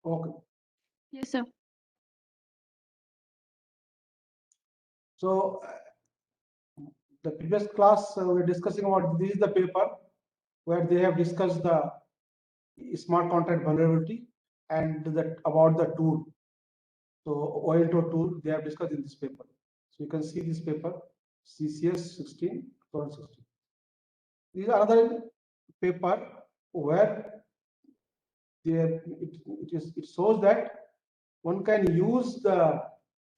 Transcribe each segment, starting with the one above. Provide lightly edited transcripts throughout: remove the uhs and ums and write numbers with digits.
Okay. Yes, sir. So the previous class we were discussing about this is the paper where they have discussed the smart contract vulnerability and about the tool. So OINTO tool they have discussed in this paper. So you can see this paper CCS 16 2016. This is another paper where it shows that one can use the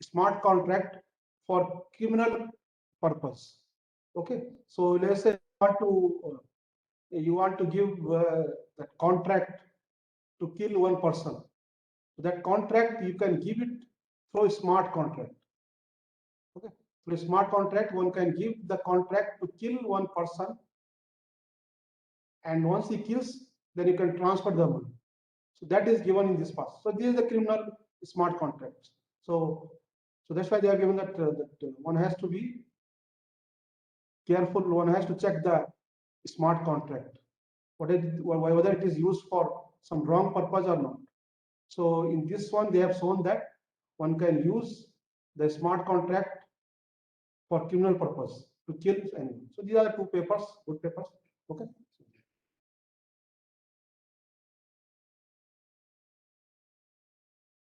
smart contract for criminal purpose. Okay, so let's say you want to give that contract to kill one person. That contract you can give it through a smart contract. Okay, through a smart contract one can give the contract to kill one person, and once he kills, then you can transfer the money. So that is given in this pass. So this is the criminal smart contract. So that's why they are given that one has to be careful. One has to check the smart contract, whether it is used for some wrong purpose or not. So in this one, they have shown that one can use the smart contract for criminal purpose to kill anyone. So these are the two papers, good papers. Okay.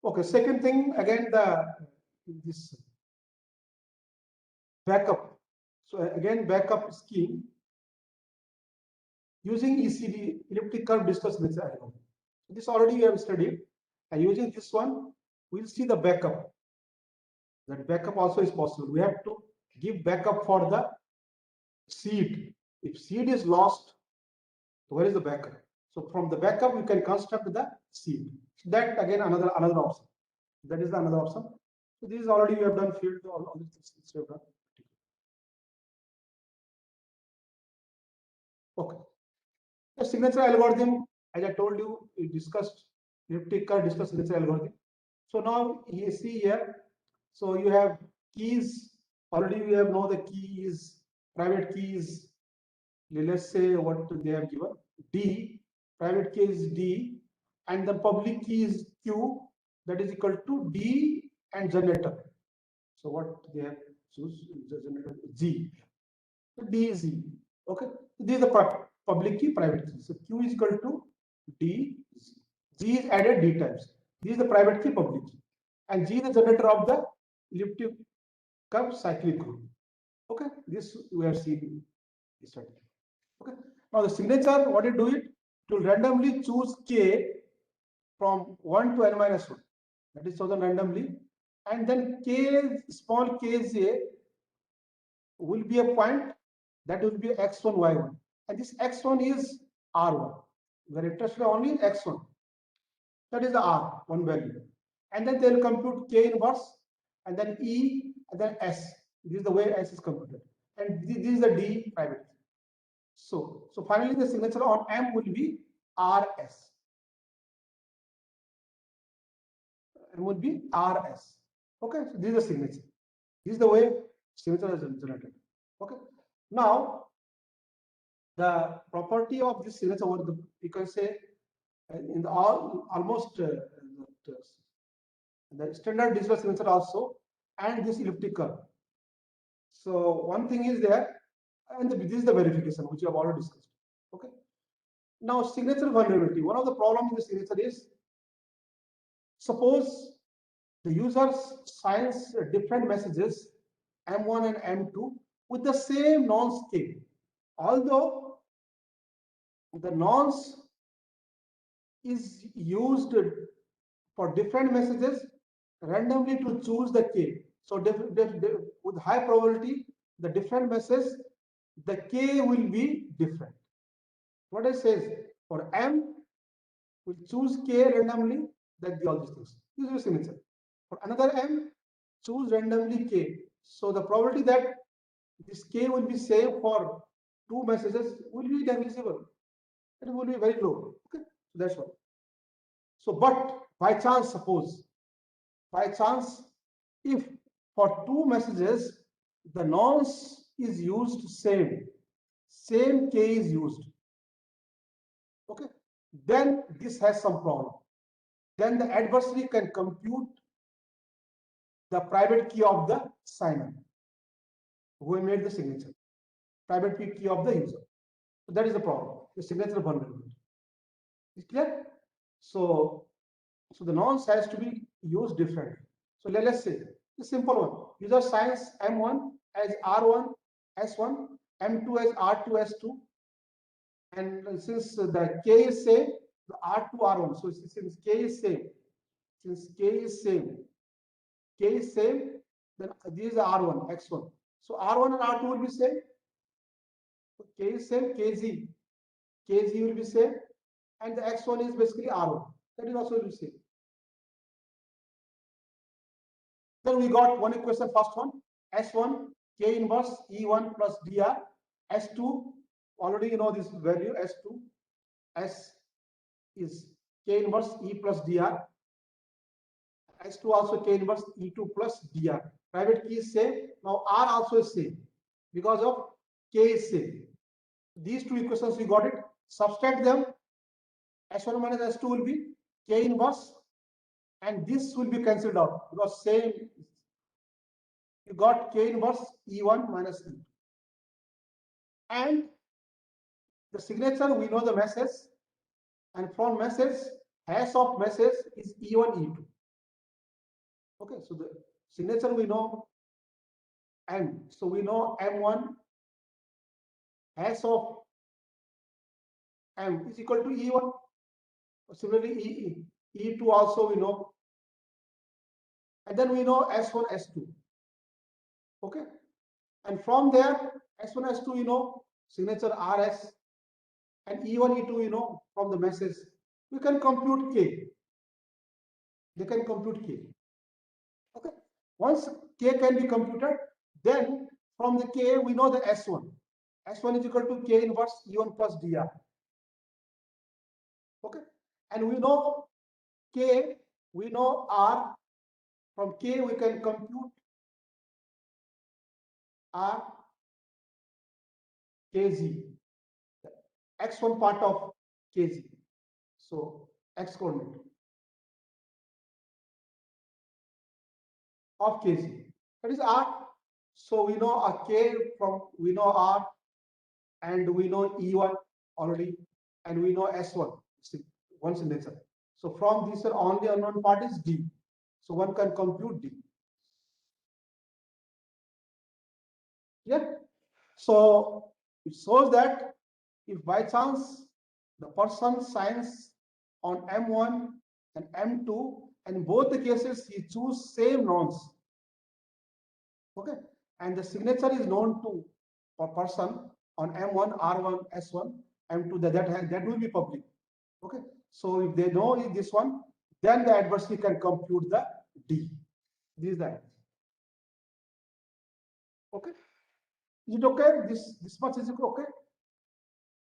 Okay. Second thing, again this backup. So again, backup scheme using ECD, elliptic curve digital signature algorithm. So this already we have studied, and using this one, we'll see the backup. That backup also is possible. We have to give backup for the seed. If seed is lost, where is the backup? So from the backup, you can construct the seed. So that again another option. That is another option. So this is already we have done field all these things we have done. Okay. The signature algorithm, as I told you, we discussed elliptic curve digital signature algorithm. So now you see here, so you have keys. Already we have know the key is private key is, let's say what they have given, D, private key is D, and the public key is Q, that is equal to D and generator. So what they have choose the generator G. So D is Z. Okay. So this is the public key, private key. So Q is equal to D, Z. G is added D times. This is the private key, public key. And G is the generator of the elliptic curve cyclic group. Okay. This we have seen this study. Okay. Now the signature, what you do it will randomly choose K from 1 to n minus 1. That is chosen randomly. And then K, small kj will be a point that will be x1, y1. And this x1 is r1. We are interested only in x1. That is the r, one value. And then they will compute k inverse, and then e, and then s. This is the way s is computed. And this is the d private key. So finally the signature on M will be RS. M will be RS. Okay, so this is the signature. This is the way signature is generated. Okay. Now the property of this signature, you can say in the almost the standard digital signature also, and this elliptic curve. So one thing is there, and this is the verification which you have already discussed. Okay. Now signature vulnerability. One of the problems in the signature is, suppose the user signs different messages M1 and M2 with the same nonce K. Although the nonce is used for different messages randomly to choose the K. So with high probability, the different message, the K will be different. What it says, for M, we choose K randomly, that all these things. This is a signature. For another M, choose randomly K. So the probability that this K will be same for two messages will be negligible. It will be very low. Okay, so that's what. So, but by chance, suppose, by chance, if for two messages the nonce is used same K is used. Okay, then this has some problem. then the adversary can compute the private key of the signer who made the signature, private key of the user. So that is the problem, the signature vulnerability. Is clear? So the nonce has to be used differently. So let's say the simple one. User signs M1 as R1 S1, M2 as R2 S2, and since the K is same, the R2 R1. So since K is same, then these are R1 X1. So R1 and R2 will be same. So K is same, KZ will be same, and the X1 is basically R1. That is also will be same. Then we got one equation, first one, S1, K inverse E1 plus DR, S2, already you know this value, S2, S is K inverse E plus DR, S2 also K inverse E2 plus DR. Private key is same, now R also is same, because of K is same. These two equations we got it, subtract them, S1 minus S2 will be K inverse, and this will be cancelled out, because same, you got K inverse E1 minus E2. And the signature, we know the message, and from message, hash of message is E1, E2. Okay, so the signature we know M. So we know M1, hash of M is equal to E1. Similarly, E2 also we know. And then we know S1, S2. Okay, and from there, S1, S2, you know, signature RS, and E1, E2, you know, from the message. We can compute K. They can compute K. Okay. Once K can be computed, then from the K we know the S1. S1 is equal to K inverse E1 plus DR. Okay. And we know K, we know R. From K we can compute R KZ. X1 part of KZ. So X coordinate of KZ. That is R. So we know a K from, we know R, and we know E1 already, and we know S1, one signature. So from this, only unknown part is D. So one can compute D. Yeah. So it shows that if by chance the person signs on M1 and M2, and in both the cases he choose same nonce. Okay, and the signature is known to a person on M1, R1, S1, M2, that will be public. Okay, so if they know this one, then the adversary can compute the D. This is that. Okay, is it okay? This much is okay.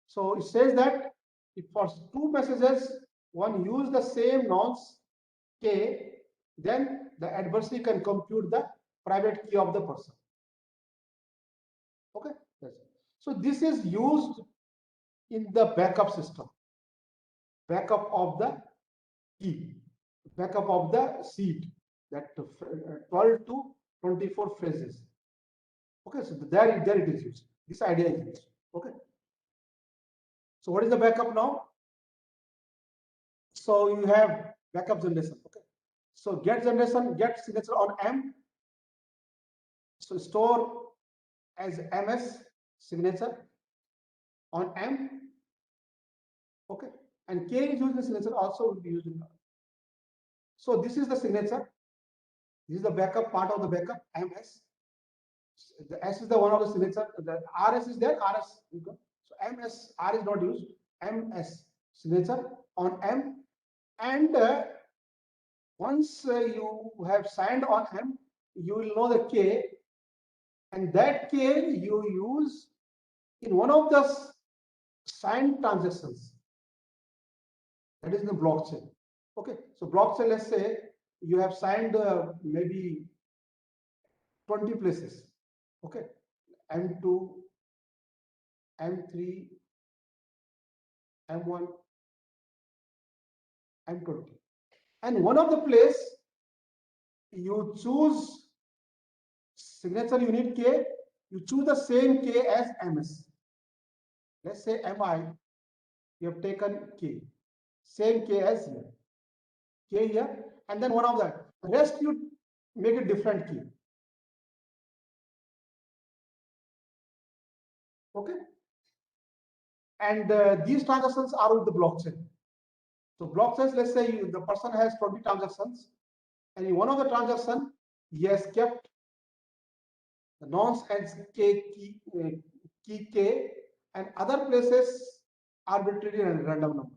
So it says that if for two messages one use the same nonce K, then the adversary can compute the private key of the person. Okay, yes. So this is used in the backup system, backup of the key, backup of the seed, that 12 to 24 phrases. Okay, so there it is used. This idea is used. Okay. So what is the backup now? So you have backup generation. Okay. So get generation, get signature on M. So store as MS signature on M. Okay. And K is used in signature also will be used in. So this is the signature. This is the backup part of the backup, MS. The S is the one of the signature. The RS is there, RS. So MS, R is not used. MS signature on M. And once you have signed on M, you will know the K. And that K you use in one of the signed transactions. That is in the blockchain. Okay. So blockchain, let's say you have signed maybe 20 places. Okay, M2, M3, M1, M20. and one of the place you choose signature unit K, you choose the same K as MS. Let's say MI, you have taken K, same K as here, K here, and then one of that. Rest you make it different key. Okay, and these transactions are with the blockchain. So blockchains, let's say the person has 20 transactions, and in one of the transaction he has kept the nonce and key K, and other places arbitrary and random number.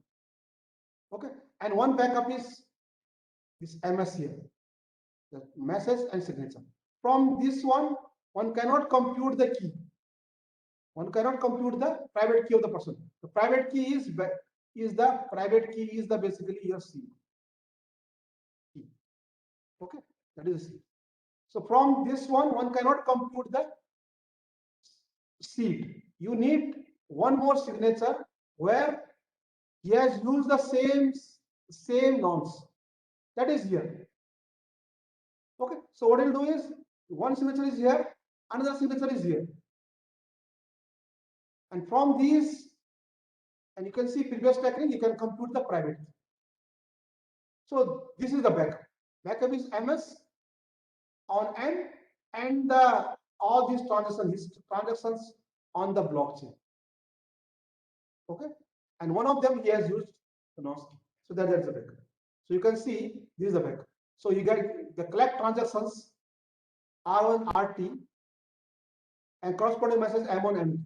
Okay, and one backup is this MS here, the message and signature. From this one cannot compute the key. One cannot compute the private key of the person. The private key is basically your seed key. Okay, that is seed. So from this one cannot compute the seed. You need one more signature where he has used the same nonce. That is here. Okay, so what he'll do is one signature is here, another signature is here, and from these, and you can see previous technique, you can compute the private key. So this is the backup. Backup is MS on N and all these transactions on the blockchain. Okay, and one of them he has used the nonce key. So that's the backup. So you can see this is the backup. So you get the collect transactions R1 RT and corresponding message M1 MT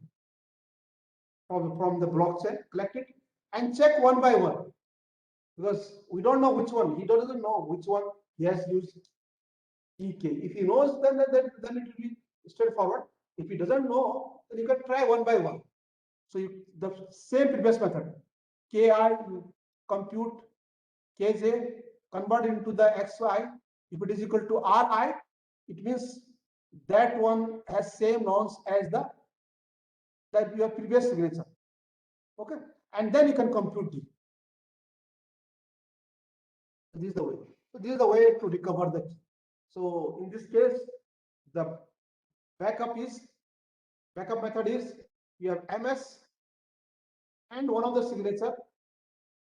from the blockchain, collect it and check one by one, because we don't know which one. He doesn't know which one he has used EK. If he knows, then it will be straightforward. If he doesn't know, then you can try one by one. So the same previous method, KI, you compute KJ, convert into the XI. If it is equal to RI, it means that one has same nonce as that your previous signature. Okay, and then you can compute D. This is the way. So this is the way to recover the key. So in this case, the backup method is you have MS and one of the signature,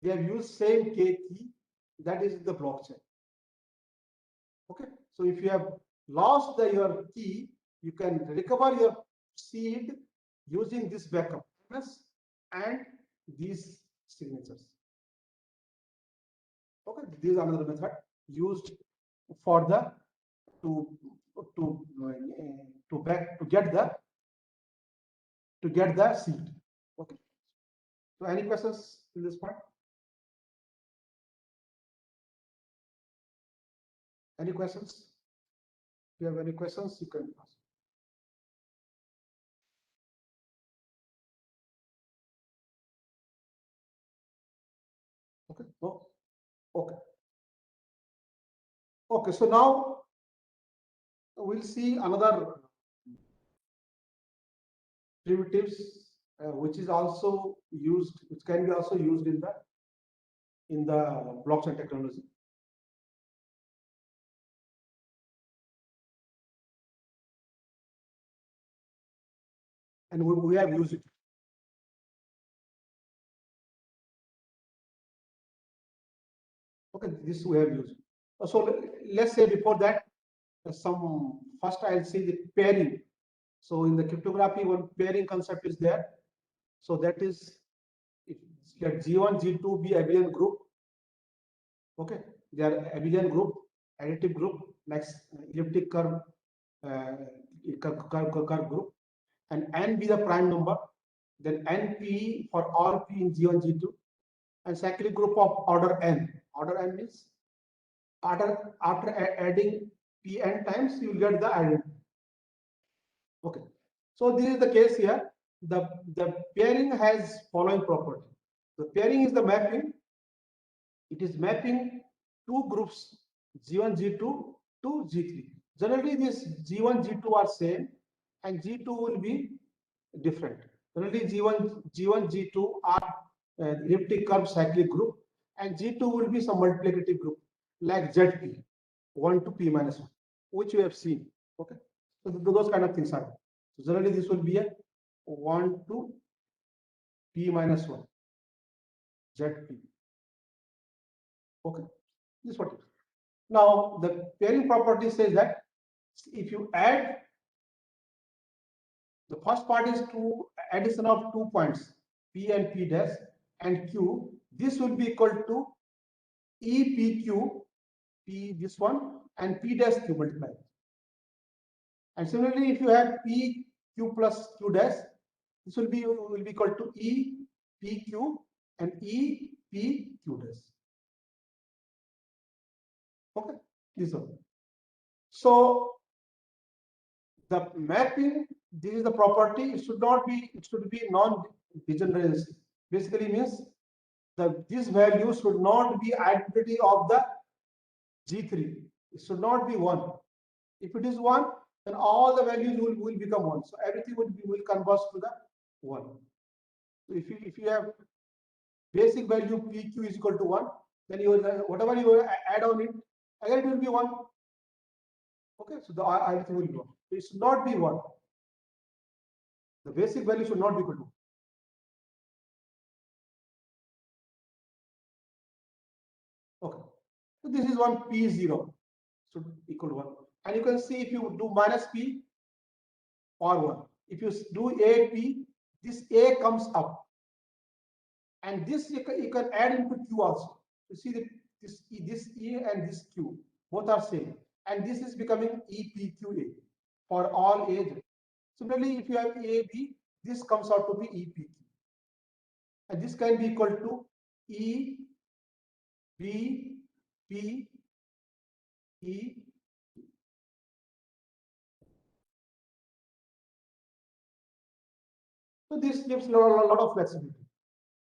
they have used same K key, that is the blockchain. Okay, so if you have lost your key, you can recover your seed using this backup MS and these signatures. Okay, this is another method used for the to get the seed. Okay, so any questions in this part? Any questions? If you have any questions, you can ask. Okay, no? Okay. Okay, so now we'll see another primitives which is also used, which can be also used in the blockchain technology. And we have used it. Okay, this we have used. So let's say before that, first I'll see the pairing. So in the cryptography, one pairing concept is there. So that is, let G1, G2 be abelian group. Okay, they are abelian group, additive group, next elliptic curve, curve group, and N be the prime number. Then NP for all P in G1, G2, and cyclic group of order N. Order N means after adding Pn times, you will get the identity. Okay, so this is the case here. The pairing has following property. The pairing is the mapping. It is mapping two groups G1, G2 to G3. Generally, this G1, G2 are same, and G2 will be different. Generally, G1, G2 are elliptic curve cyclic group, and G2 will be some multiplicative group. like ZP 1 to P minus 1, which you have seen. Okay, so those kind of things are. So generally this will be a 1 to P minus 1 ZP. Okay, this is what it is. Now the pairing property says that if you add, the first part is to addition of 2 points P and P dash and Q. This will be equal to EPQ, P this one, and P dash Q multiplied. And similarly, if you have PQ plus Q dash, this will be equal to EPQ and EPQ dash. Okay, this one. So the mapping, this is the property. It should not be. It should be non-degeneracy. Basically means this value should not be identity of the G3. It should not be 1. If it is 1, then all the values will become 1. So everything will converge to the 1. So if you have basic value PQ is equal to 1, then you whatever you add on it, again it will be 1. Okay, so the everything will be 1. So it should not be 1. The basic value should not be equal to 1. Okay, so this is one P0 should equal to 1. And you can see if you do minus P or 1. If you do AP, this A comes up. And this you can add into Q also. You see that this E and this Q both are same, and this is becoming EPQA for all A's. Similarly, if you have AB, this comes out to be EPQ, and this can be equal to E, B, P, E. So this gives a lot of flexibility.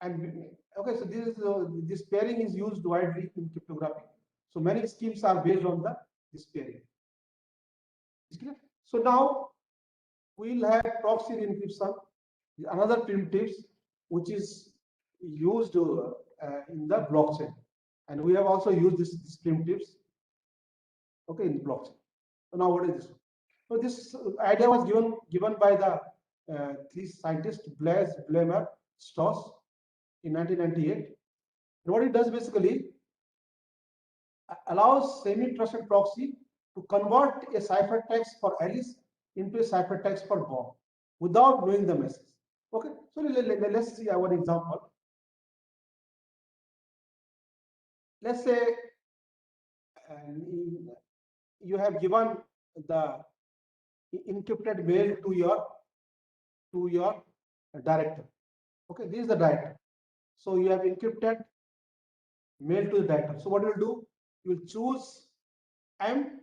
And okay, so this pairing is used widely in cryptography. So many schemes are based on this pairing. So now we'll have proxy encryption, another primitives which is used in the blockchain, and we have also used this primitives. Okay, in the blockchain. So now what is this? So this idea was given by the three scientists Blaise, Blamire, Stoss in 1998. And what it does basically allows semi-trusted proxy to convert a ciphertext for Alice into a ciphertext for Bob without knowing the message. Okay, so let's see our example. Let's say you have given the encrypted mail to your director. Okay, this is the director. So you have encrypted mail to the director. So what you will do? You will choose M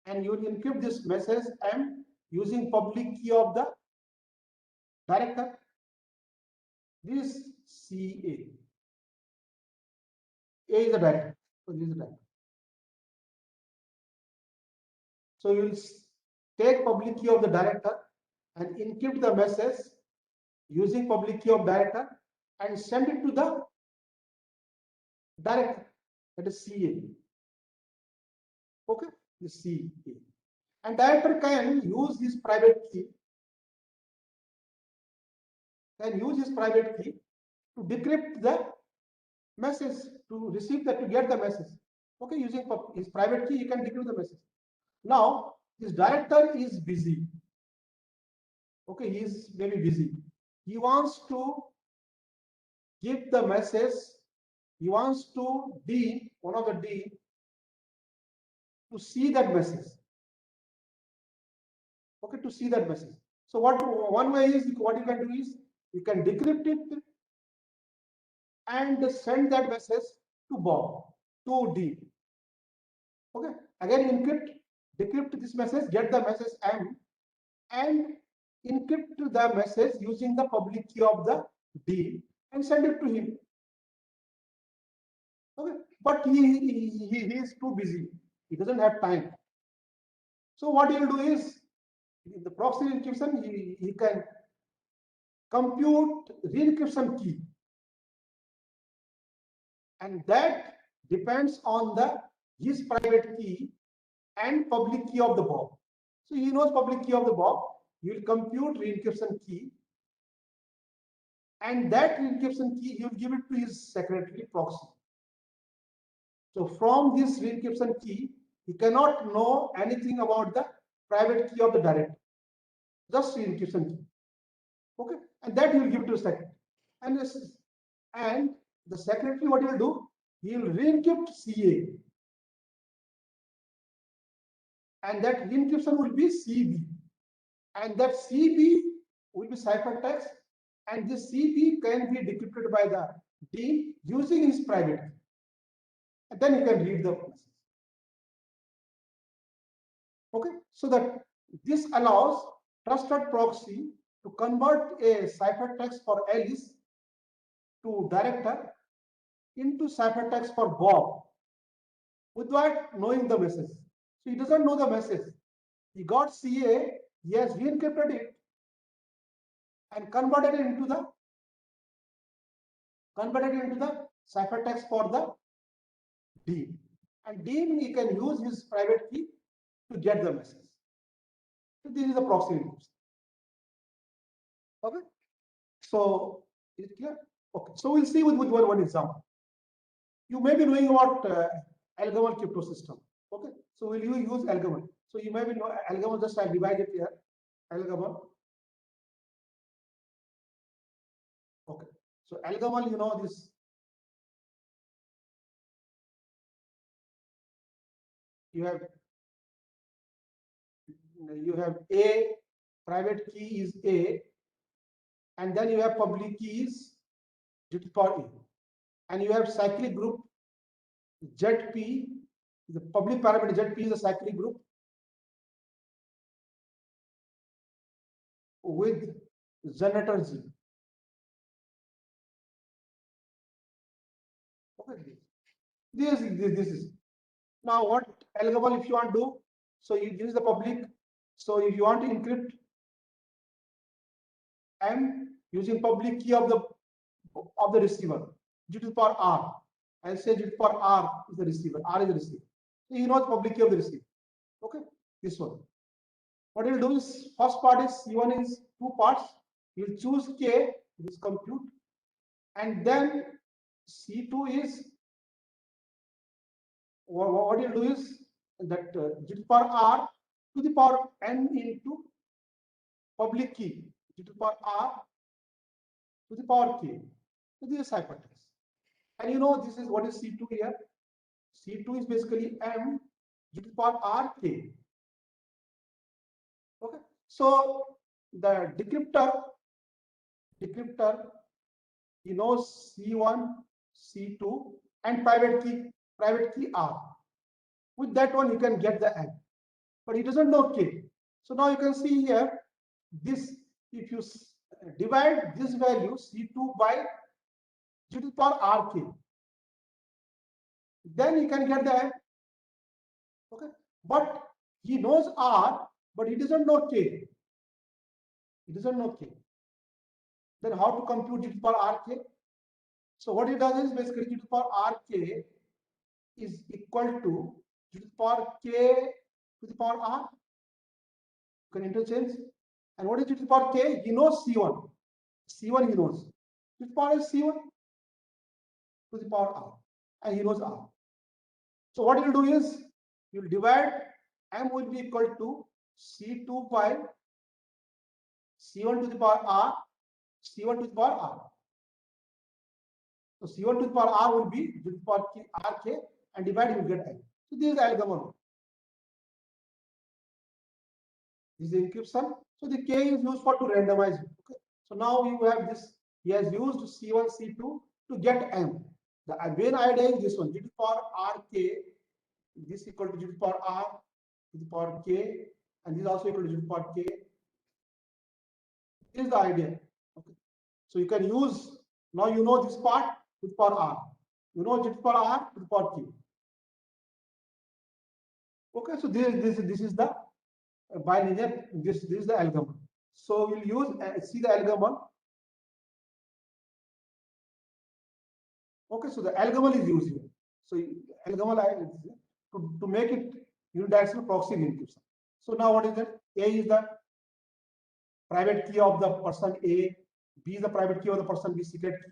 and you will encrypt this message M using public key of the director. This is CA. A is the director. So this is the director. So you will take public key of the director and encrypt the message using public key of director and send it to the director, that is CA. Okay, the CA. And director can use his private key, to decrypt the message, to get the message. Okay, using his private key, he can decrypt the message. Now, this director is busy. Okay, he is maybe busy. He wants to give the message. He wants to one of the D to see that message. Okay, to see that message. So one way is what you can do is you can decrypt it and send that message to Bob, to D. Okay, again decrypt this message, get the message M, and encrypt the message using the public key of the D and send it to him. Okay, but he is too busy. He doesn't have time. So what he will do is, in the proxy encryption, he can compute re-encryption key, and that depends on the his private key and public key of the Bob. So he knows public key of the Bob. He will compute re-encryption key, and that re-encryption key he will give it to his secretary proxy. So from this re-encryption key, he cannot know anything about the private key of the director, just re-encryption key. Okay, and that he will give to the secretary. And the secretary, what he will do? He will re-encrypt CA, and that re-encryption will be CB, and that CB will be ciphertext, and this CB can be decrypted by the dean using his private key, and then you can read the message. Okay, so that this allows trusted proxy to convert a ciphertext for Alice to director into ciphertext for Bob without knowing the message. So he doesn't know the message. He got CA, he has re-encrypted it and converted it into the ciphertext for the dean. And dean, he can use his private key to get the message. So this is the proxy encryption. Okay. So is it clear? Okay. So we'll see with one example. You may be knowing about Algol crypto system. Okay. So will you use Algol? So you may be know Algol. Just I divide it here. Algol. Okay. So Algol, you know this. You have A, private key is A, and then you have public key is to the power A, and you have cyclic group ZP, the public parameter ZP is a cyclic group with generator G. Okay, this is now what Algol if you want to do. So you use the public. So if you want to encrypt M using public key of the receiver, G to the power R. I'll say G to the power R is the receiver. R is the receiver. So you know the public key of the receiver. Okay, this one. What you'll do is first part is C1 is two parts. You'll choose K, this compute, and then C2 is what you'll do is that G to the power R to the power N into public key G to the power R to the power K. So this is ciphertext. And you know this is what is C2 here. C2 is basically M G to the power R K. Okay. So the decryptor he knows C1, C2, and private key R. With that one, you can get the M, but he doesn't know K. So now you can see here, this if you divide this value C2 by G to the power RK, then you can get the M. Okay, but he knows R, but he doesn't know K. He doesn't know K. Then how to compute G to the power RK? So what he does is basically G to the power RK is equal to G to the power K to the power R. You can interchange. And what is G to the power K? He knows C1. C1 he knows. G to the power is C1 to the power R. And he knows R. So what you will do is you will divide M will be equal to C2 by C1 to the power R, C1 to the power R. So C1 to the power R will be G to the power RK, and divide you will get M. So this is Algol. This is the encryption. So the K is used for to randomize. Okay. So now you have this. He has used C1, C2 to get M. The main idea is this one: G to the power RK. This equal to G to the power R to the power K, and this is also equal to G to the power K. This is the idea. Okay. So you can use, now you know this part with power R. You know G to the power R to the power K. Okay, so this is the bilinear, this is the Algol. So we'll use see the Algol. Okay, so the Algol is used here. So Algol to make it unidirectional proxy re-encryption. So now what is that? A is the private key of the person A, B is the private key of the person B, secret key,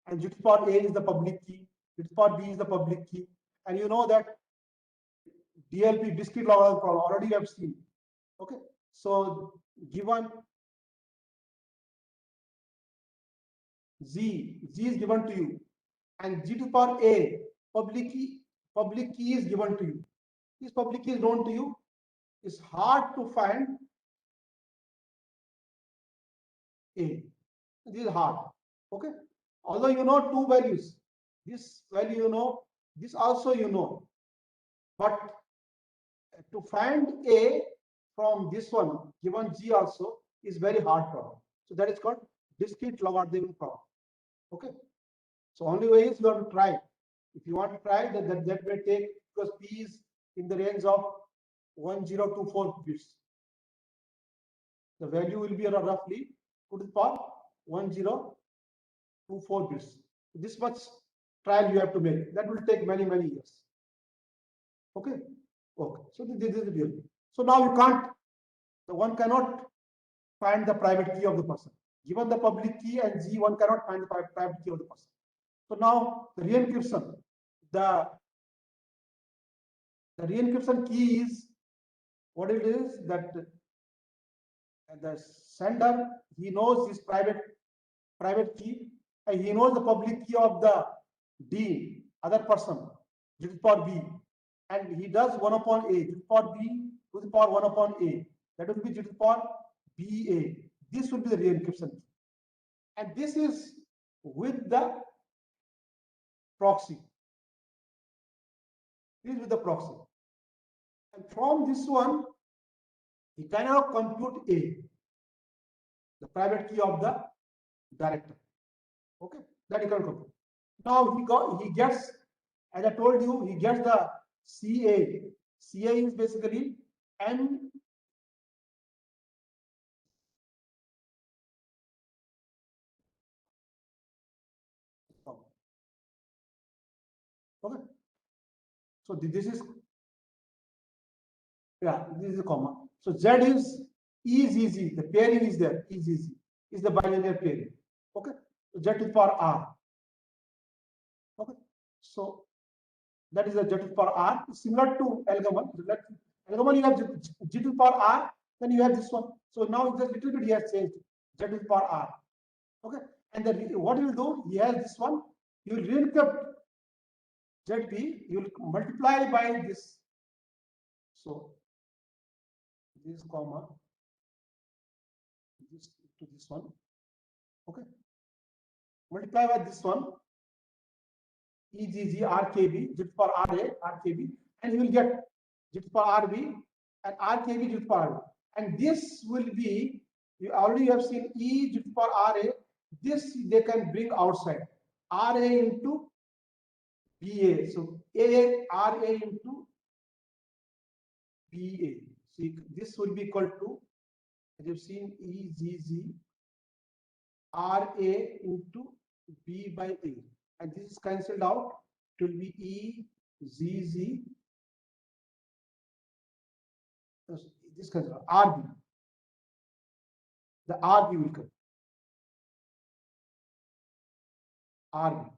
and JIT for A is the public key, JIT for B is the public key, and you know that DLP, discrete logarithm problem, already you have seen. Okay, so given Z is given to you, and G to the power A, public key is given to you. This public key is known to you. It's hard to find A. This is hard. Okay. Although you know two values, this value you know, this also you know, but to find A from this one given G also is very hard problem. So that is called discrete logarithmic problem. Okay. So only way is you have to try. If you want to try, that may take, because P is in the range of 1024 bits. The value will be roughly to the power 1024 bits. This much trial you have to make. That will take many years. Okay. Okay. So this is the deal. So now you can't. One cannot find the private key of the person. Given the public key and G, one cannot find the private key of the person. So now the re-encryption, the re-encryption key is what it is, that the sender, he knows his private key, and he knows the public key of the D, other person, to the power B, and he does 1 upon A, to the power B to the power 1 upon A. That will be to the power BA. This will be the re-encryption key. And this is with the proxy. This is with the proxy. And from this one, he cannot compute A, the private key of the director. Okay, that he can compute. Now he gets, as I told you, he gets the CA. CA is basically M. Okay, so this is, yeah, this is a comma. So Z is easy. The pairing is there. Easy is the bilinear pairing. Okay, so Z to the power R. Okay, so that is the Z to the power R, similar to algorithm. Algorithm you have G to the power R, then you have this one. So now just little bit he has changed, Z to the power R. Okay, and then what you will do? He has this one. You will re-encrypt ZP. You will multiply by this. So this comma, this to this one. Okay, multiply by this one. EGG RKB, Z for RA, RKB, and you will get Z for RB and RKB Z for RB. And this will be, you already have seen E Z for RA, this they can bring outside. RA into BA. So RA into BA. See, this will be equal to, as you've seen, EGG RA into B by A. And this is cancelled out. It will be EZZ. This cancelled out. RB. The RB will come. RB.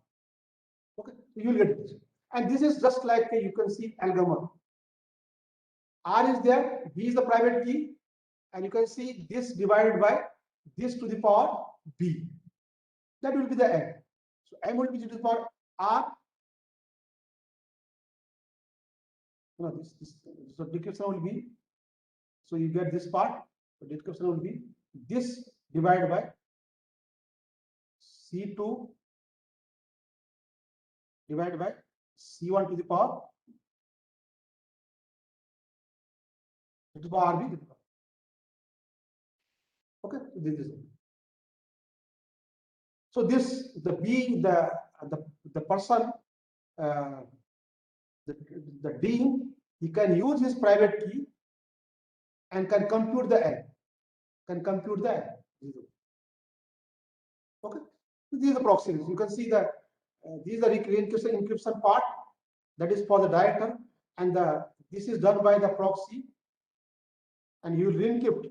Okay, so you will get this. And this is just like you can see algorithm. R is there, B is the private key, and you can see this divided by this to the power B. That will be the M. So M will be to the power R. No, so decryption will be, so you get this part, so decryption will be this divided by C2 divided by C1 to the power RB. Okay, so this is it. So this, the B, the person, the dean, he can use his private key and can compute the N. Okay, so these are the proxies. You can see that these are the encryption part, that is for the director, and this is done by the proxy, and you will re-encrypt,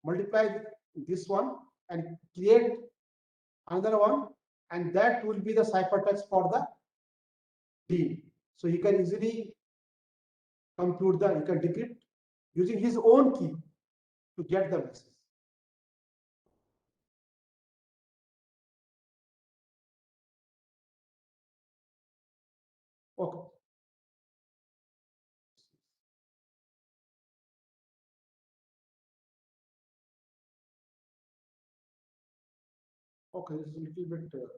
multiply this one and create another one, and that will be the ciphertext for the dean. So you can easily compute you can decrypt using his own key to get the message. Okay. Okay, this is a little bit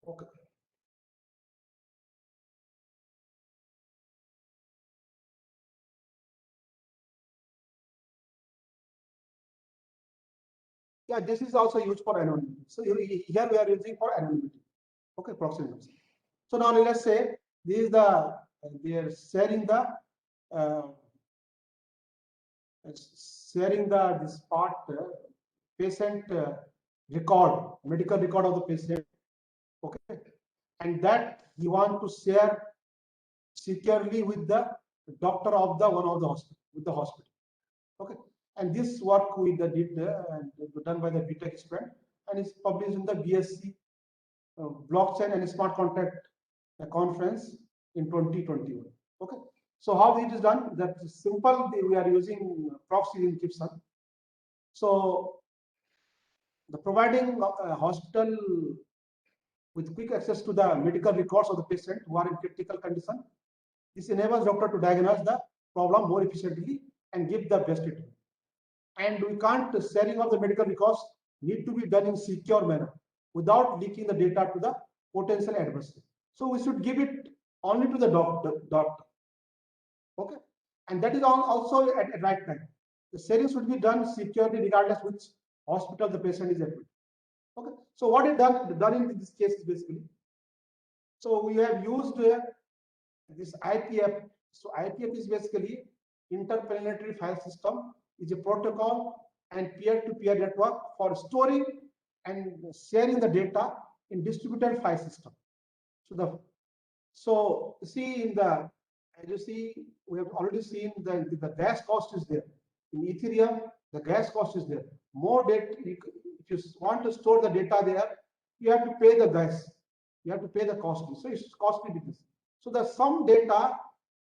okay. Yeah, this is also used for anonymity. So here we are using for anonymity. Okay, proximity. So now let's say this is they are sharing uh, this part patient record, medical record of the patient. Okay, and that he want to share securely with the doctor of the one of the hospital, with the hospital. Okay, and this work we did done by the BTech student, and is published in the BSc blockchain and smart contract conference in 2021. Okay, so how it is done? That is simple. We are using proxy encryption. So the providing a hospital with quick access to the medical records of the patient who are in critical condition. This enables doctor to diagnose the problem more efficiently and give the best treatment. And we can't sharing of the medical records need to be done in secure manner without leaking the data to the potential adversary. So we should give it only to the doctor. Okay, and that is also at the right time. The sharing should be done securely regardless which hospital the patient is admitted. Okay, so what is done in this case is basically, so we have used this IPF. So IPF is basically interplanetary file system, is a protocol and peer-to-peer network for storing and sharing the data in distributed file system. So see in the, as you see, we have already seen the gas cost is there. In Ethereum, the gas cost is there. More data, if you want to store the data there, you have to pay the gas. You have to pay the cost. So it's costly business. So the some data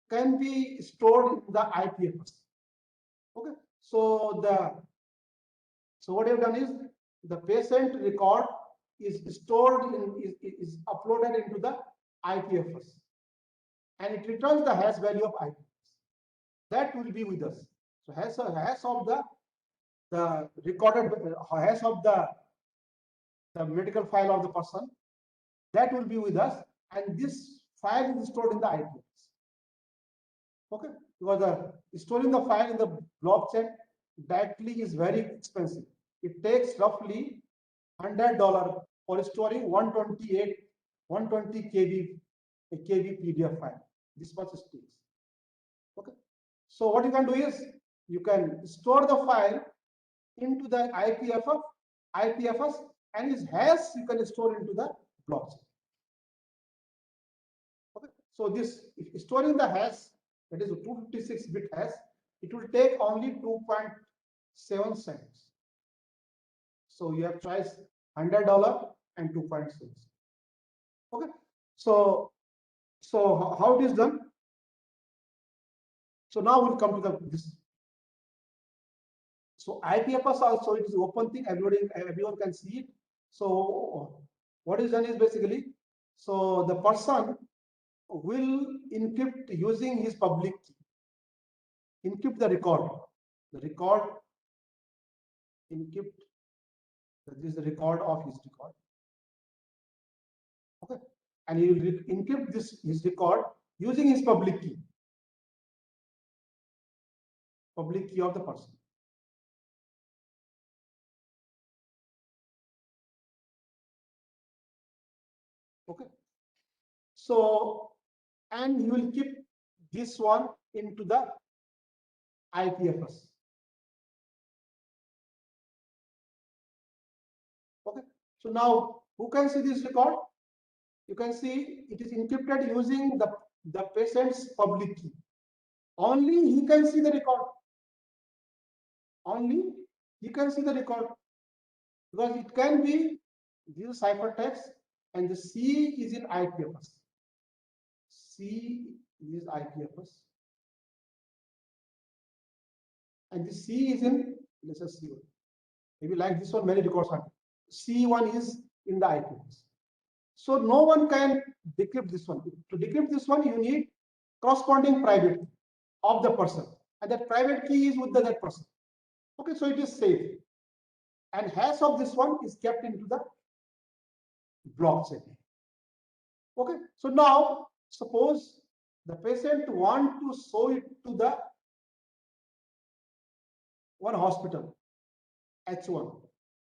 can be stored in the IPFS. Okay. So what I've done is the patient record is stored is uploaded into the IPFS, and it returns the hash value of IPFS. That will be with us. So hash of the recorded hash of the medical file of the person, that will be with us, and this file is stored in the IPFS. Okay, because storing the file in the blockchain directly is very expensive. It takes roughly $100 for storing 120 KB PDF file. This much it takes. Okay, so what you can do is you can store the file into the IPFS, and its hash you can store into the blockchain. Okay, so this if storing the hash, that is a 256-bit hash, it will take only 2.7 seconds. So you have choice $100 and 2.6. Okay, so how it is done? So now we'll come to this. So IPFS also, it is open thing, everyone can see it. So what is done is basically, so the person will encrypt using his public key. Encrypt the record. The record encrypt. This is the record of his record. Okay, and he will encrypt his record using his public key. Public key of the person. Okay, so and he will keep this one into the IPFS. Okay, so now who can see this record? You can see it is encrypted using the the patient's public key. Only he can see the record. Only he can see the record, because it can be this ciphertext and the C is in IPFS. C is IPFS. And the C is in, let's say C1. Maybe like this one, many records are. C1 is in the IPFS. So no one can decrypt this one. To decrypt this one, you need corresponding private key of the person. And that private key is with that person. Okay, so it is safe. And hash of this one is kept into the blockchain. Okay, so now suppose the patient want to show it to the one hospital, H1.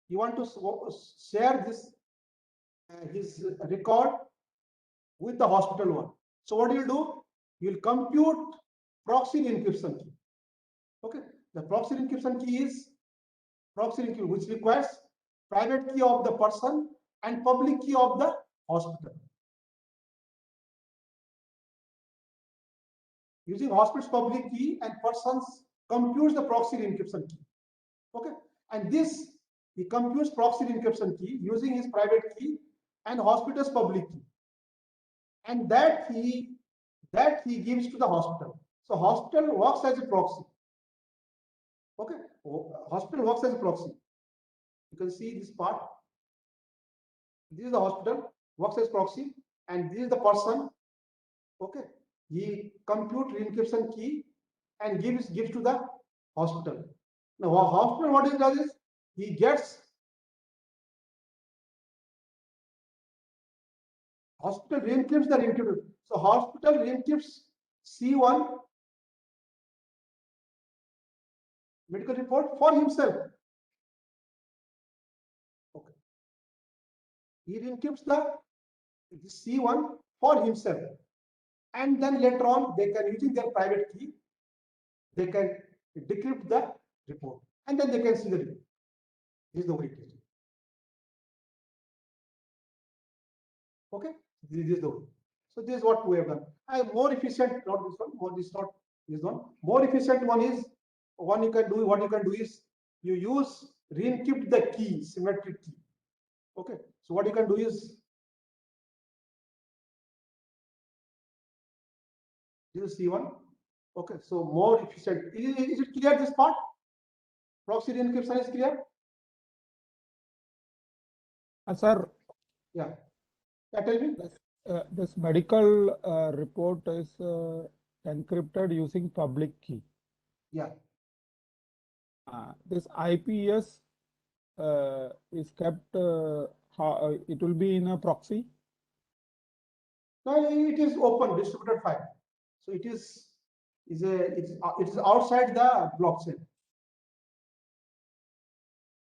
You want to share this his record with the hospital one. So what you'll do? You'll compute proxy encryption key. Okay, the proxy encryption key is proxy encryption, which requires private key of the person and public key of the hospital. Using hospital's public key and person's computes the proxy encryption key. Okay, and this he computes proxy encryption key using his private key and hospital's public key, and that he gives to the hospital. So hospital works as a proxy. Okay, hospital works as a proxy. You can see this part. This is the hospital, works as proxy, and this is the person. Okay, he compute encryption key and gives to the hospital. Now hospital, what he does is he gets hospital re-encrypts the encrypted. So hospital re-encrypts C1 medical report for himself. Okay, he re-encrypts the C1 for himself, and then later on they can, using their private key, they can decrypt the report, and then they can see the report. This is the way it is. Okay, this is the way. So this is what we have done. More efficient, not this one, or this not this one. More efficient one is one you can do. What you can do is you use re-encrypt the key, symmetric key. Okay, so what you can do is this is C1. Okay, so more efficient. Is it clear, this part? Proxy re-encryption is clear? Sir. Yeah. Yeah, tell me. This medical report is encrypted using public key. Yeah. This IPS is kept. It will be in a proxy. No, it is open distributed file. So it is outside the blockchain.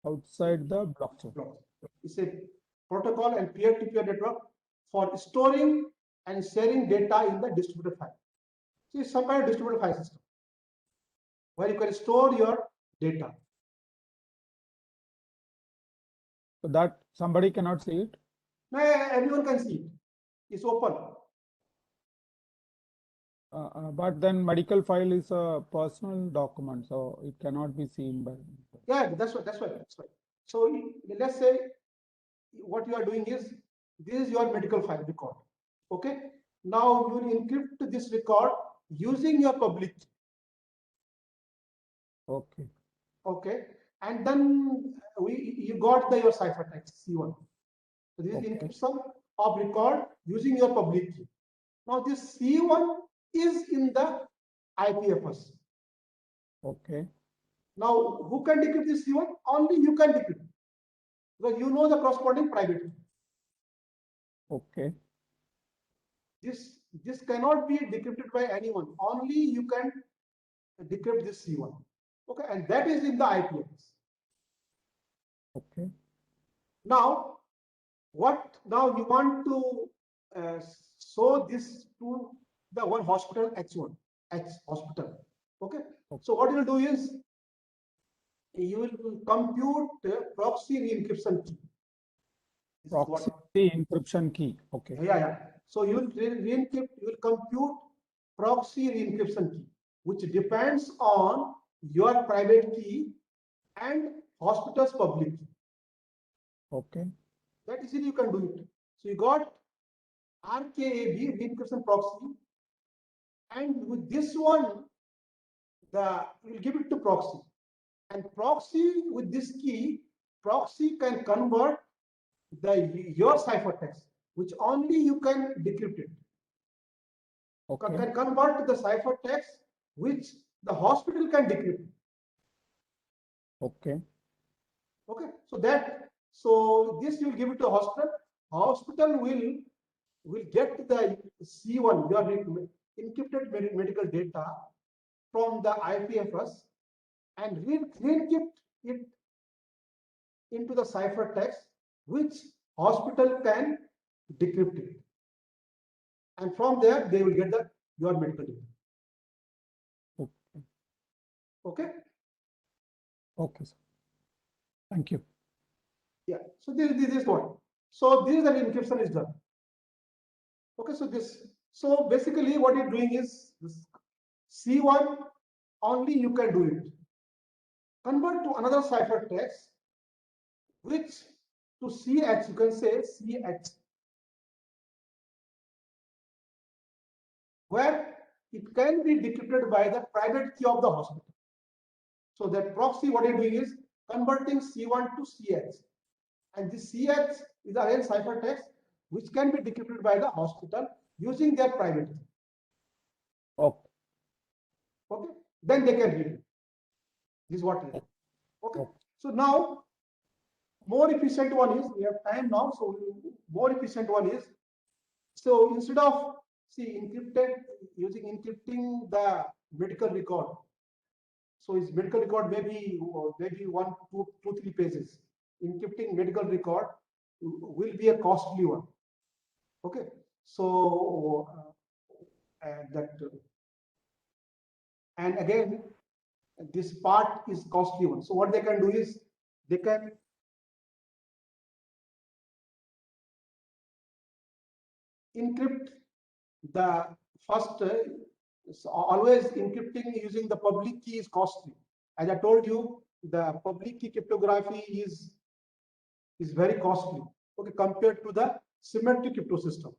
Outside the blockchain. It's a protocol and peer-to-peer network for storing and sharing data in the distributed file. So it's some kind of distributed file system where you can store your data. So that somebody cannot see it? No, everyone can see it. It's open. But then medical file is a personal document, so it cannot be seen by. Yeah, that's right. So let's say what you are doing is, this is your medical file record. Okay. Now you will encrypt this record using your public key. Okay. Okay. And then you got your ciphertext C1. So this is encryption of record using your public key. Now this C1 is in the IPFS. Okay. Now who can decrypt this C1? Only you can decrypt, because you know the corresponding private key. Okay. This cannot be decrypted by anyone. Only you can decrypt this C1. Okay, and that is in the IPFS. Okay. Now you want to show this to the one hospital H1, H hospital. Okay. So what you will do is you will compute proxy re-encryption key. Proxy encryption key. Okay. Yeah. So you will re-encrypt, you will compute proxy re-encryption key, which depends on your private key and hospital's public key. Okay. That easily you can do it. So you got RKAB re-encryption proxy, and with this one, you will give it to proxy. And proxy with this key, proxy can convert your ciphertext, which only you can decrypt it. Okay. Can convert to the ciphertext, which the hospital can decrypt. Okay. Okay, so this you will give it to hospital. Hospital will get the C1, your encrypted medical data from the IPFS and re-encrypt it into the ciphertext, which hospital can decrypt it. And from there, they will get your medical data. Okay. Okay? Okay, sir. Thank you. Yeah. So this is what. So this is the encryption is done. Okay. So basically, what you're doing is this C1 only you can do it. Convert to another ciphertext, which to CH you can say CH, where it can be decrypted by the private key of the hospital. So that proxy, what you're doing is converting C1 to CH, and this CH is again ciphertext which can be decrypted by the hospital using their private key. Okay. Okay, then they can read it. This is what it is. Okay. So now more efficient one is, we have time now, so more efficient one is, so instead of encrypting the medical record, so his medical record maybe 1, 2, 3 pages. Encrypting medical record will be a costly one. Okay, so and again this part is costly one. So what they can do is they can encrypt the first. So always encrypting using the public key is costly. As I told you, the public key cryptography is very costly. Okay, compared to the symmetric crypto system.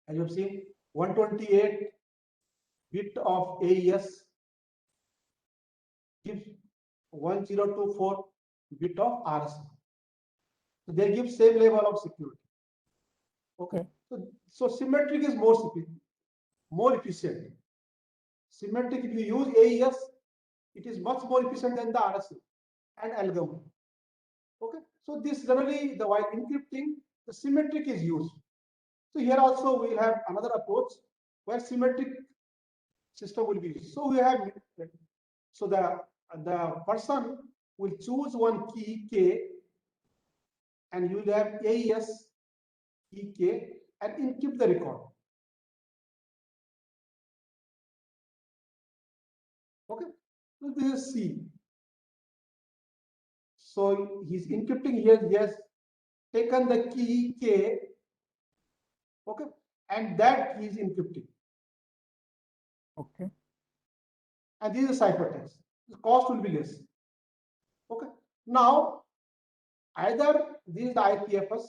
As you have seen, 128 bit of AES gives 1024 bit of RSA. So they give same level of security. Okay, so symmetric is more efficient. Symmetric, if you use AES, it is much more efficient than the RSA and algorithm. Okay, so this generally, while encrypting, the symmetric is used. So here also we will have another approach where symmetric system will be used. So we have, so the person will choose one key K, and you will have AES key K and encrypt the record. Okay, so this is C. So he's encrypting here. He has taken the key K, okay, and that he is encrypting. Okay. And this is a ciphertext. The cost will be less. Okay. Now, either this is the IPFS,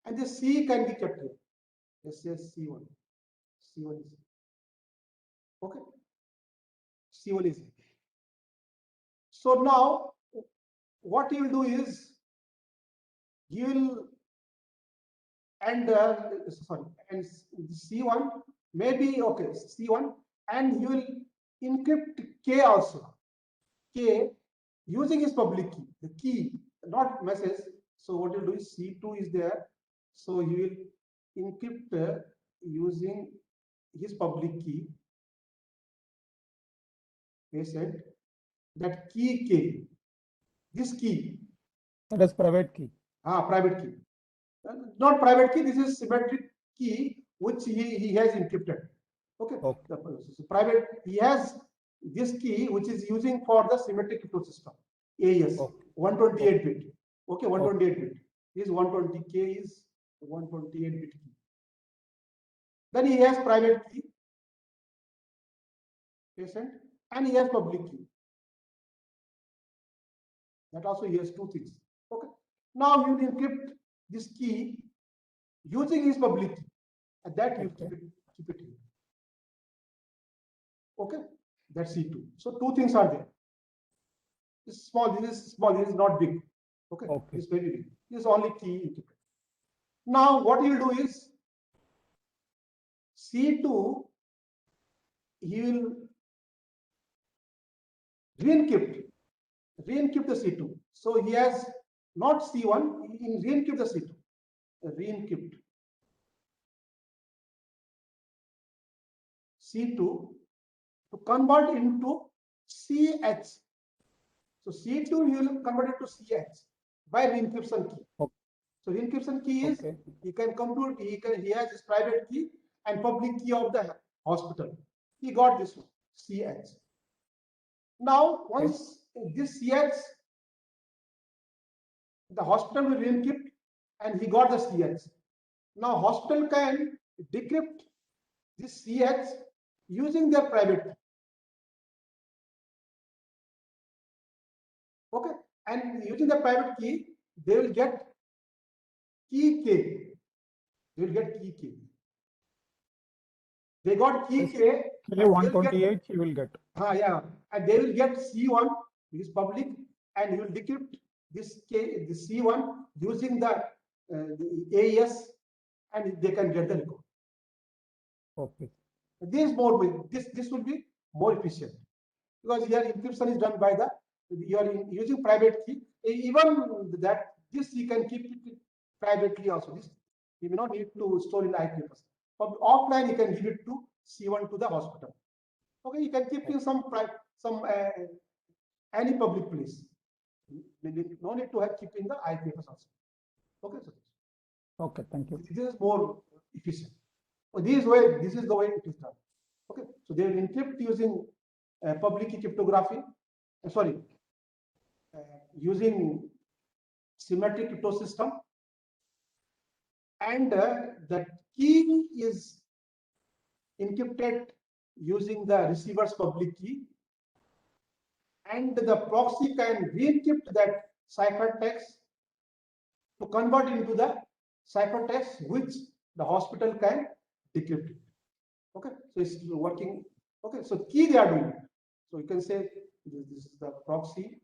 and the C can be kept here. Let's say C1. C1 is okay. C1 is. So now, what you will do is you will and C1 maybe okay, C1, and you will encrypt K also. K using his public key, the key, not message. So what you do is C2 is there. So you will encrypt using his public key. They said that key K, this key. That is private key. Private key. Not private key, this is symmetric key which he has encrypted. Okay. So private, he has this key which is using for the symmetric crypto system, AES, Okay. 128 bit. Okay, 128 bit. This 120K is 128 bit key. Then he has private key, patient, and he has public key. That also he has two things. Okay. Now he will encrypt this key using his public key, and that you keep it here. Okay, that's C2. So two things are there. This is small, this is small, this is not big. Okay, it's very big. This is only key encrypted. Now what he will do is C2, he will re-encrypt the C2. So he has not C1, he will re-encrypt the C2. Re-encrypt C2 to convert into CH. So C2 he will convert it to CH by re-encryption key. Okay. So re-encryption key is he can compute, he has his private key and public key of the hospital. He got this one, CH. Now once this CH, the hospital will re-encrypt and he got the CH. Now hospital can decrypt this CH using their private key. Okay, and using the private key, they will get key K. They will get key K. They got key K. K128 you will get. Yeah, and they will get C1, which is public, and you will decrypt this K, the C1 using the AES, and they can get the record. Okay. This will be more efficient because here encryption is done by you are using private key. Even that this you can keep it privately also. This you may not need to store in IPFS. But offline you can give it to C1 to the hospital. Okay, you can keep in some any public place. No need to keep in the IPFS also. Okay, so okay, thank you. This is more efficient. So this is the way it is done. Okay, so they will encrypt using public key cryptography. Using symmetric crypto system, and the key is encrypted using the receiver's public key, and the proxy can re-encrypt that ciphertext to convert into the ciphertext which the hospital can decrypt it. Okay, so it's working. Okay, so key they are doing. So you can say this is the proxy.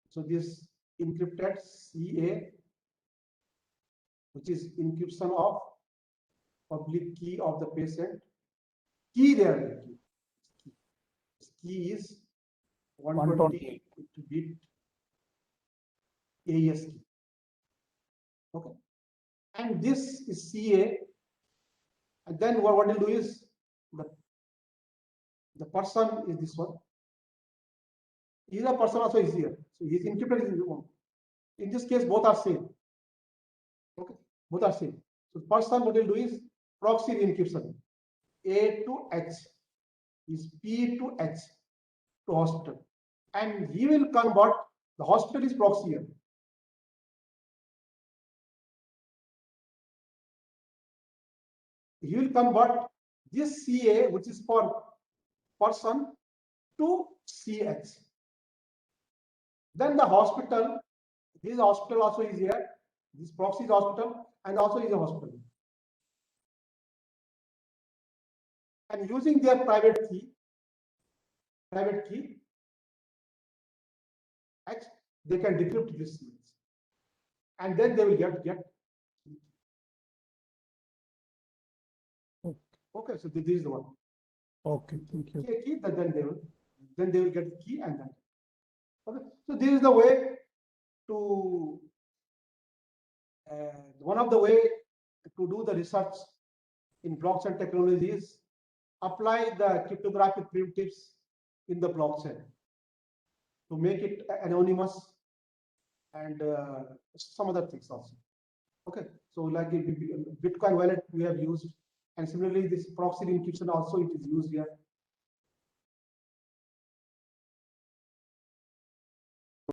So this encrypted CA, which is encryption of public key of the patient. Key there. Key is 128 bit AES key. Okay. And this is CA. And then what we'll do is the person is this one. Either person also is here. So his encrypted is one. In this case, both are same. Okay, both are same. So the person what will do is proxy encryption. A to H is P to H to hospital. And he will convert, the hospital is proxy here. He will convert this CA, which is for person, to CH. Then the hospital, this hospital also is here. This proxy is hospital and also is a hospital. And using their private key, X, they can decrypt this CH. And then they will get. Okay, so this is the one. Okay, thank you. Key, then they will get the key and then. Okay, so this is the way to one of the way to do the research in blockchain technology is apply the cryptographic primitives in the blockchain to make it anonymous and some other things also. Okay, so like Bitcoin wallet we have used, and similarly this proxy encryption also it is used here.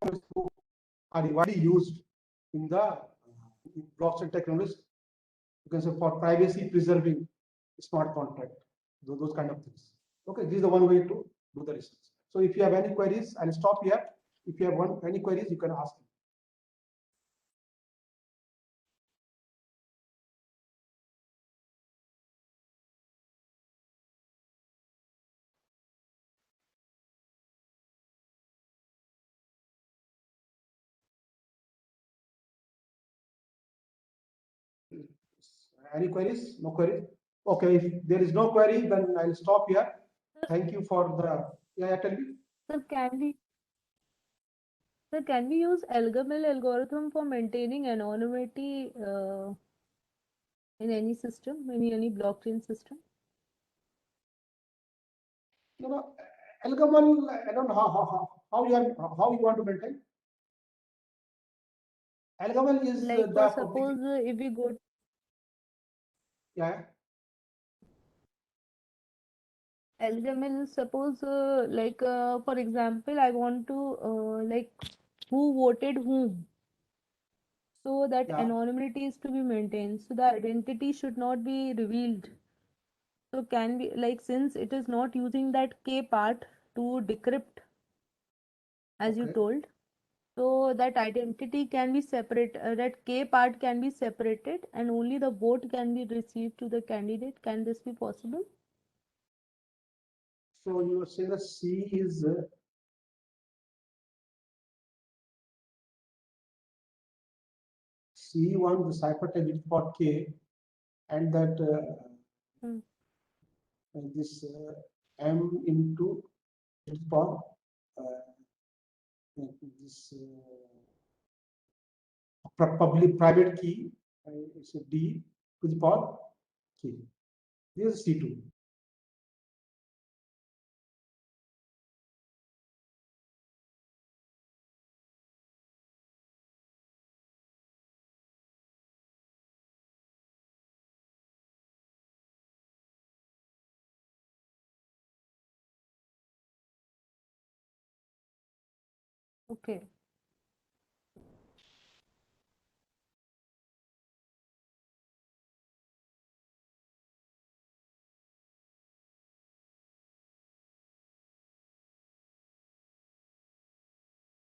are widely used in the blockchain technologies. You can say for privacy preserving smart contract, those kind of things. Okay, this is the one way to do the research. So if you have any queries, I'll stop here. If you have any queries, you can ask me. Any queries? No queries? Okay, if there is no query, then I'll stop here. Thank you for the, yeah, tell me. Sir, can we use Elgamal algorithm for maintaining anonymity in any system, any blockchain system? You know, Elgamal, I don't know how you want to maintain. Elgamal is Like the for public, suppose if we go, yeah. Elgamal, suppose for example, I want to like who voted whom, so that Yeah. anonymity is to be maintained, so the identity should not be revealed. So can we, like, since it is not using that K part to decrypt, as you Okay. told, so that identity can be separate, that K part can be separated, and only the vote can be received to the candidate. Can this be possible? So you are saying that C is C1, the ciphertext is for K, and that this M into for this public private key, it's a D to the power K. This is C2. Okay.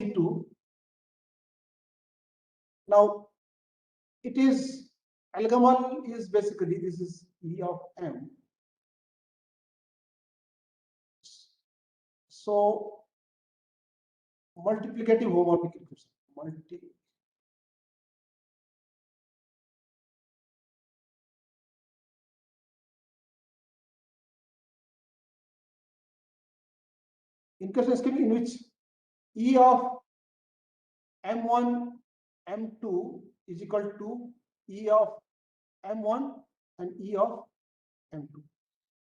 C2. Now it is Elgamal is basically this is E of M. So multiplicative homomorphic encryption. Encryption scheme in which E of M1, M2 is equal to E of M1 and E of M2.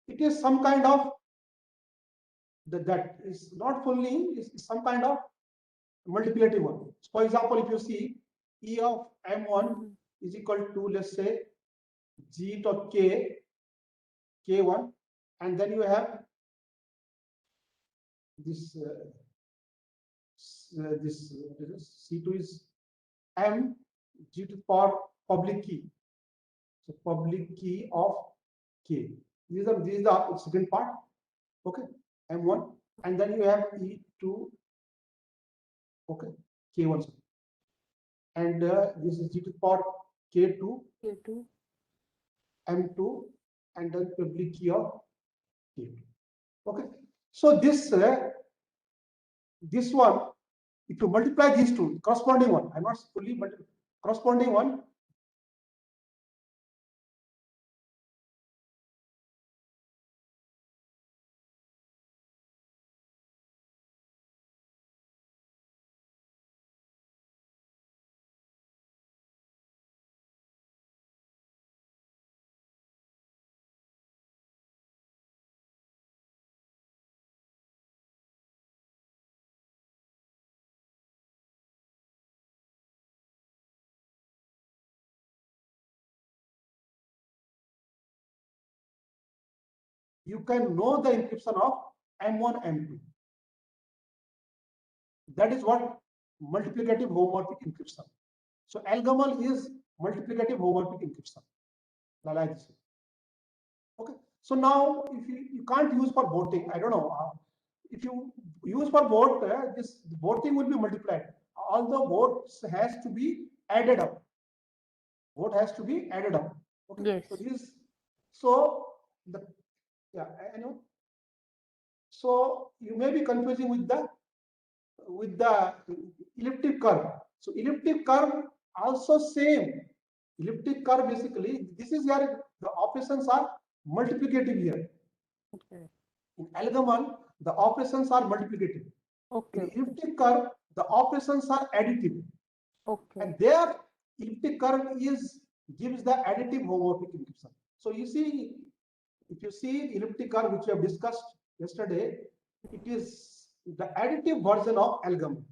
It is some kind of that is not fully, is some kind of multiplicative one. So for example, if you see E of M1 is equal to, let's say, G to K, K1, and then you have this this C2 is M G to the power public key. So public key of K. These are the second part. Okay, M1, and then you have E2. Okay, K1, and this is G to the power K2, K2. M2, and then public key of K2. Okay, so this one, if you multiply these two, corresponding one, I'm not fully, but corresponding one, you can know the encryption of M1, M2. That is what multiplicative homomorphic encryption. So Algol is multiplicative homomorphic encryption. Like this. Okay. So now, if you can't use for voting, I don't know. If you use for vote, this voting will be multiplied. All the votes has to be added up. Vote has to be added up. Okay. Yes. So this, so the, yeah, I know. So you may be confusing with the elliptic curve. So elliptic curve also same. Elliptic curve basically, this is where the operations are multiplicative here. Okay. In Algol, the operations are multiplicative. Okay. In elliptic curve, the operations are additive. Okay. And there, elliptic curve gives the additive homomorphic encryption. So you see, if you see elliptic curve which we have discussed yesterday, it is the additive version of Algol.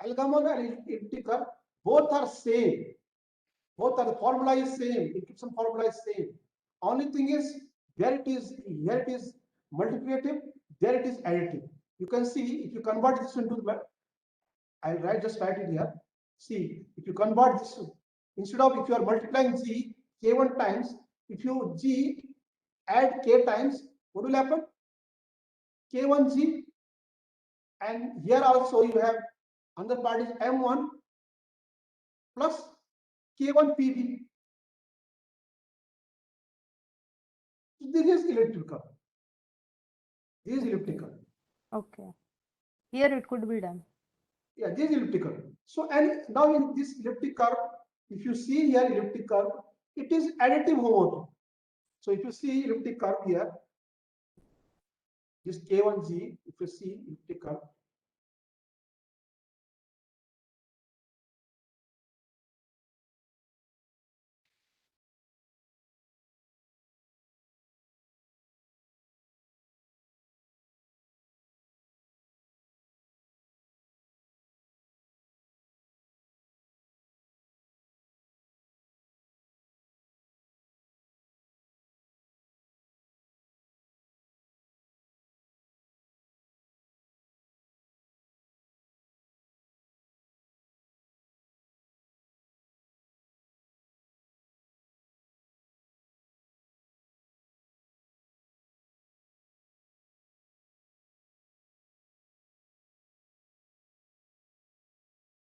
Algol and elliptic curve both are same. Both are the formula is same. Encryption formula is same. Only thing is here it is multiplicative, there it is additive. You can see if you convert this into the, I'll just write it here. See, if you convert this, instead of if you are multiplying G K1 times, if you G add K times, what will happen? K1G, and here also you have another part is M1 plus K1PB. This is elliptical. This is elliptical. Okay. Here it could be done. Yeah, this is elliptical. So, and now in this elliptic curve, if you see here elliptic curve, it is additive homomorphic. So if you see elliptic curve here, this K1G, if you see elliptic curve,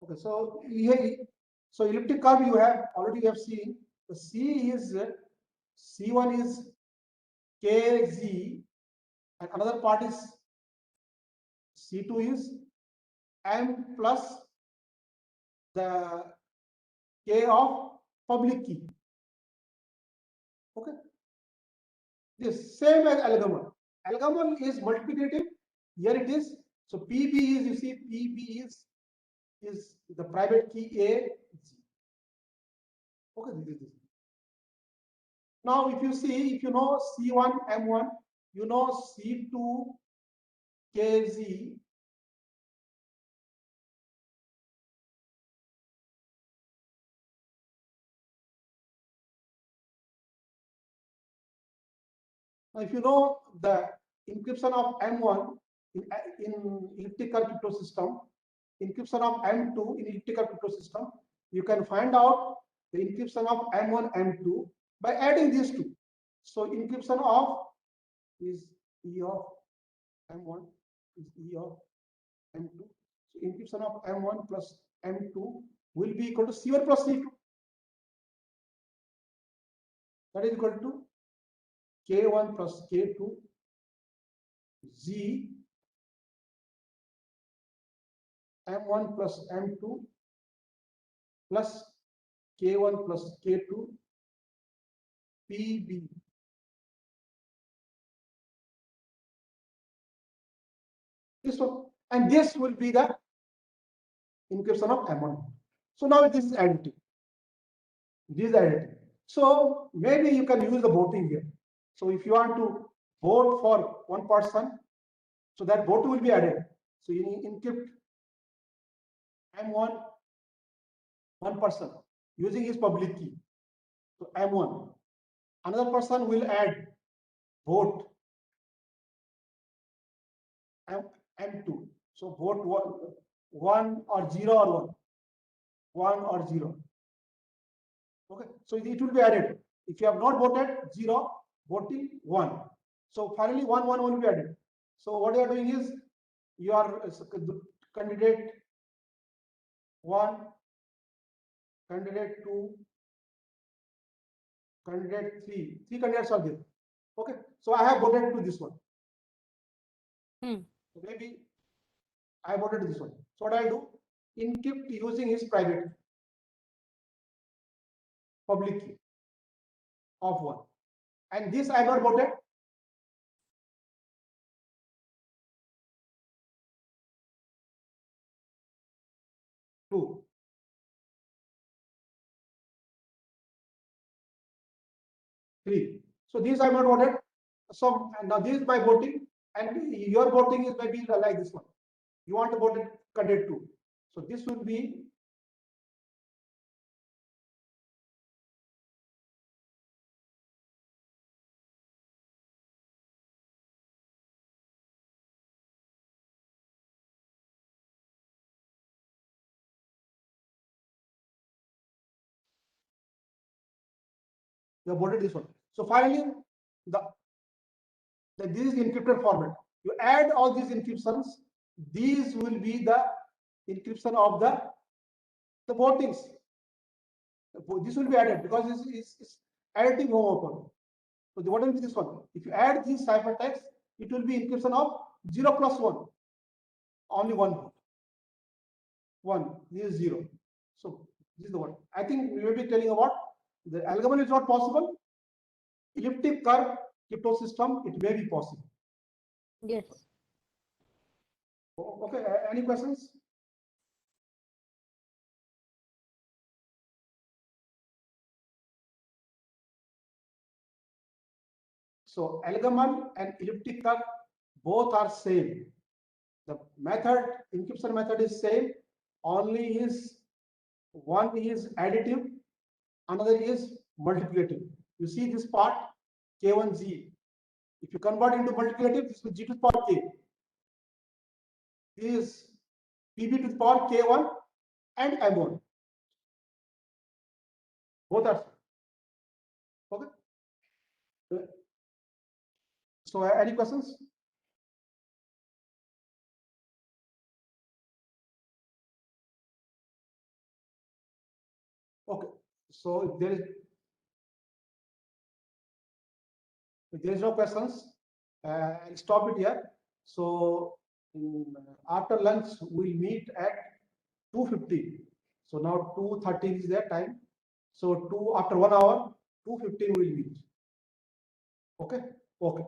okay, so here, so elliptic curve you have already have seen. The C is C1 is KZ, and another part is C2 is M plus the K of public key. Okay, this same as Algol. Algol is multiplicative. Here it is. So PB is, you see, PB is the private key A. Okay, this. Now, if you see, if you know C1 M1, you know C2 KZ. Now, if you know the encryption of M1 in elliptical crypto system, encryption of M2 in elliptical crypto system, you can find out the encryption of M1, M2 by adding these two. So encryption of is E of M1 is E of M2. So encryption of M1 plus M2 will be equal to C1 plus C2. That is equal to K1 plus K2 Z M1 plus M2 plus K1 plus K2 PB. This one, and this will be the encryption of M1. So now this is additive. This is additive. So maybe you can use the voting here. So if you want to vote for one person, so that vote will be added. So you encrypt M1, one person using his public key. So M1. Another person will add vote M2. So vote one, 1 or 0 or 1 or 0. Okay, so it will be added. If you have not voted 0, voting 1. So finally 1 will be added. So what you are doing is you are candidate 1, candidate 2, candidate 3. 3 candidates are there. Okay, so I have voted to this one. So maybe I voted to this one. So what I'll do? Encrypt using his private key, public key of 1. And this I have not voted. Two. Three. So these I have not voted. So now this is my voting, and your voting is maybe like this one. You want to vote candidate 2. So this will be you have voted this one. So finally, this is encrypted format. You add all these encryptions. These will be the encryption of the votings. This will be added because this is additive homophone. So what will be this one? If you add these ciphertext, it will be encryption of 0 plus 1. Only one vote. 1. This is 0. So this is the one. I think we will be telling about the algorithm is not possible. Elliptic curve crypto system, it may be possible. Yes. Okay, any questions? So algorithm and elliptic curve both are same. The method, encryption method is same, only is one is additive, another is multiplicative. You see this part K1G. If you convert into multiplicative, this is G to the power K. This is PB to the power K1 and M1. Both are okay. So any questions? Okay. So if there is no questions, I'll stop it here. So after lunch we'll meet at 2:50. So now 2:30 is their time. So after 1 hour, 2:15 we'll meet. Okay. Okay.